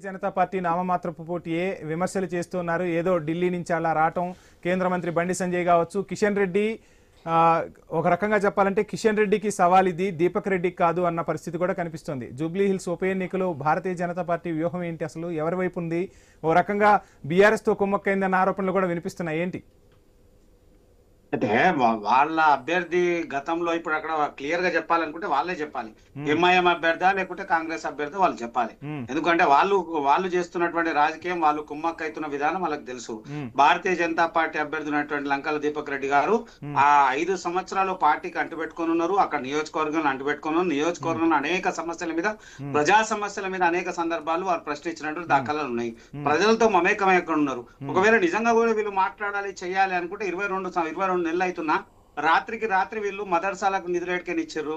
Janata party నామమాత్రపు పోటీయే విమర్శలు చేస్తున్నారు. ఏదో ఢిల్లీ నుంచి అలా రావటం, కేంద్ర మంత్రి బండి సంజయ్ కావచ్చు, కిషన్ రెడ్డి ఒక రకంగా చెప్పాలంటే కిషన్ రెడ్డికి సవాల్ ఇది, దీపక్ రెడ్డికి కాదు అన్న పరిస్థితి కూడా కనిపిస్తోంది. జూబ్లీ హిల్స్ ఉప ఎన్నికలో భారతీయ జనతా పార్టీ వ్యూహం ఏంటి, అసలు ఎవరి వైపు ఉంది? ఓ రకంగా బీఆర్ఎస్ తో కుమ్మక్కైందన్న ఆరోపణలు కూడా వినిపిస్తున్నాయి. ఏంటి అంటే వాళ్ళ అభ్యర్థి గతంలో ఇప్పుడు అక్కడ క్లియర్ గా చెప్పాలనుకుంటే వాళ్ళే చెప్పాలి. ఎంఐఎం అభ్యర్థా లేకుంటే కాంగ్రెస్ అభ్యర్థి వాళ్ళు చెప్పాలి. ఎందుకంటే వాళ్ళు చేస్తున్నటువంటి రాజకీయం, వాళ్ళు కుమ్మక్కైతున్న విధానం వాళ్ళకి తెలుసు. భారతీయ జనతా పార్టీ అభ్యర్థి ఉన్నటువంటి లంకల దీపక్ రెడ్డి గారు ఆ 5 సంవత్సరాలు పార్టీకి అంటుపెట్టుకుని ఉన్నారు. అక్కడ నియోజకవర్గంలో అంటుపెట్టుకుని నియోజకవర్గంలో అనేక సమస్యల మీద, ప్రజా సమస్యల మీద అనేక సందర్భాలు వారు ప్రశ్నించినట్టు దాఖలాలు ఉన్నాయి. ప్రజలతో మమేకమై ఉన్నారు. ఒకవేళ నిజంగా కూడా వీళ్ళు మాట్లాడాలి, చేయాలి అనుకుంటే 22 నెలలు అవుతున్నా రాత్రికి రాత్రి వీళ్ళు మదర్సాలకు నిధులు ఎట్టుకొని ఇచ్చారు.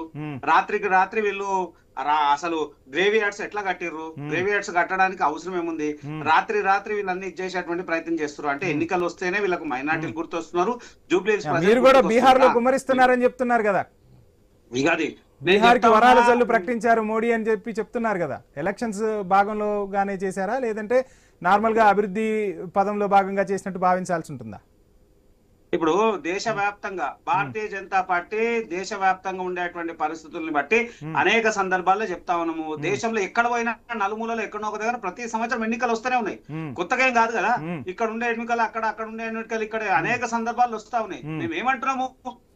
రాత్రికి రాత్రి వీళ్ళు అసలు గ్రేవీ యార్డ్స్ ఎట్లా కట్టిర్రు, గ్రేవీ యార్డ్స్ కట్టడానికి అవసరం ఏముంది? రాత్రి రాత్రి వీళ్ళన్ని చేసేటువంటి ప్రయత్నం చేస్తున్నారు. అంటే ఎన్నికలు వస్తేనే వీళ్ళకు మైనార్టీలు గుర్తొస్తున్నారు. జూబ్లీ మీరు కూడా బీహార్ లో కుమ్మరిస్తున్నారని చెప్తున్నారు కదా, బీహార్ కి వరాల జల్లు ప్రకటించారు మోడీ అని చెప్పి చెప్తున్నారు కదా. ఎలక్షన్స్ భాగంలో గానే చేశారా, లేదంటే నార్మల్ గా అభివృద్ధి పదంలో భాగంగా చేసినట్టు భావించాల్సి ఉంటుందా? ఇప్పుడు దేశవ్యాప్తంగా భారతీయ జనతా పార్టీ దేశవ్యాప్తంగా ఉండేటువంటి పరిస్థితుల్ని బట్టి అనేక సందర్భాల్లో చెప్తా ఉన్నాము. దేశంలో ఎక్కడ పోయినా నలుమూలలో ఎక్కడో ఒక దగ్గర ప్రతి సంవత్సరం ఎన్నికలు వస్తూనే ఉన్నాయి. కొత్తగా ఏం కాదు కదా. ఇక్కడ ఉండే ఎన్నికలు అక్కడ ఉండే ఎన్నికలు ఇక్కడ అనేక సందర్భాలు వస్తా ఉన్నాయి. మేము ఏమంటున్నాము,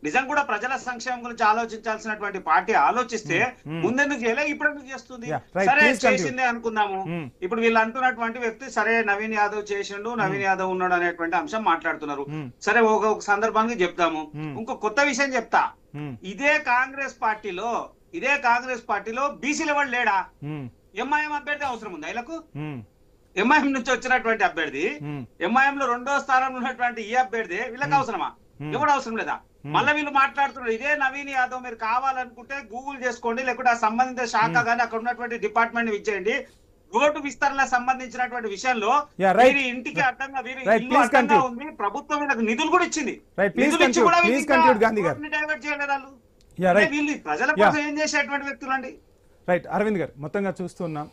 నిజం కూడా ప్రజల సంక్షేమం గురించి ఆలోచించాల్సినటువంటి పార్టీ ఆలోచిస్తే ముందెందుకు చేయలే, ఇప్పుడు ఎందుకు చేస్తుంది? సరే చేసిందే అనుకుందాము. ఇప్పుడు వీళ్ళు అంటున్నటువంటి వ్యక్తి సరే నవీన్ యాదవ్ చేసిండు, నవీన్ యాదవ్ ఉన్నాడు అనేటువంటి అంశం మాట్లాడుతున్నారు. సరే ఒక సందర్భానికి చెప్తాము. ఇంకో కొత్త విషయం చెప్తా. ఇదే కాంగ్రెస్ పార్టీలో బీసీల వాళ్ళు లేడా? ఎంఐఎం అభ్యర్థి అవసరం ఉంది వీళ్ళకు? ఎంఐఎం నుంచి వచ్చినటువంటి అభ్యర్థి, ఎంఐఎం లో 2వ స్థానంలో ఉన్నటువంటి ఈ అభ్యర్థి వీళ్ళకి అవసరమా? ఎవరు అవసరం లేదా? మళ్ళీ వీళ్ళు మాట్లాడుతున్నారు ఇదే నవీన్ యాదవ్. మీరు కావాలనుకుంటే గూగుల్ చేసుకోండి, లేకుంటే ఆ సంబంధిత శాఖ గానీ అక్కడ ఉన్నటువంటి డిపార్ట్మెంట్ ఇచ్చేయండి. రోడ్డు విస్తరణ సంబంధించినటువంటి విషయంలో వీరి ఇంటికి అడ్డంగా ఇల్లు అడ్డంగా ఉంది. ప్రభుత్వం వీళ్ళకి నిధులు కూడా ఇచ్చింది. నిధులు ఇచ్చి కూడా డైవర్ట్ చేయలేదు. వీళ్ళు ప్రజల కోసం ఏం చేసేటువంటి వ్యక్తులు అండి. రైట్ అరవింద్ గారు, మొత్తంగా చూస్తున్నాం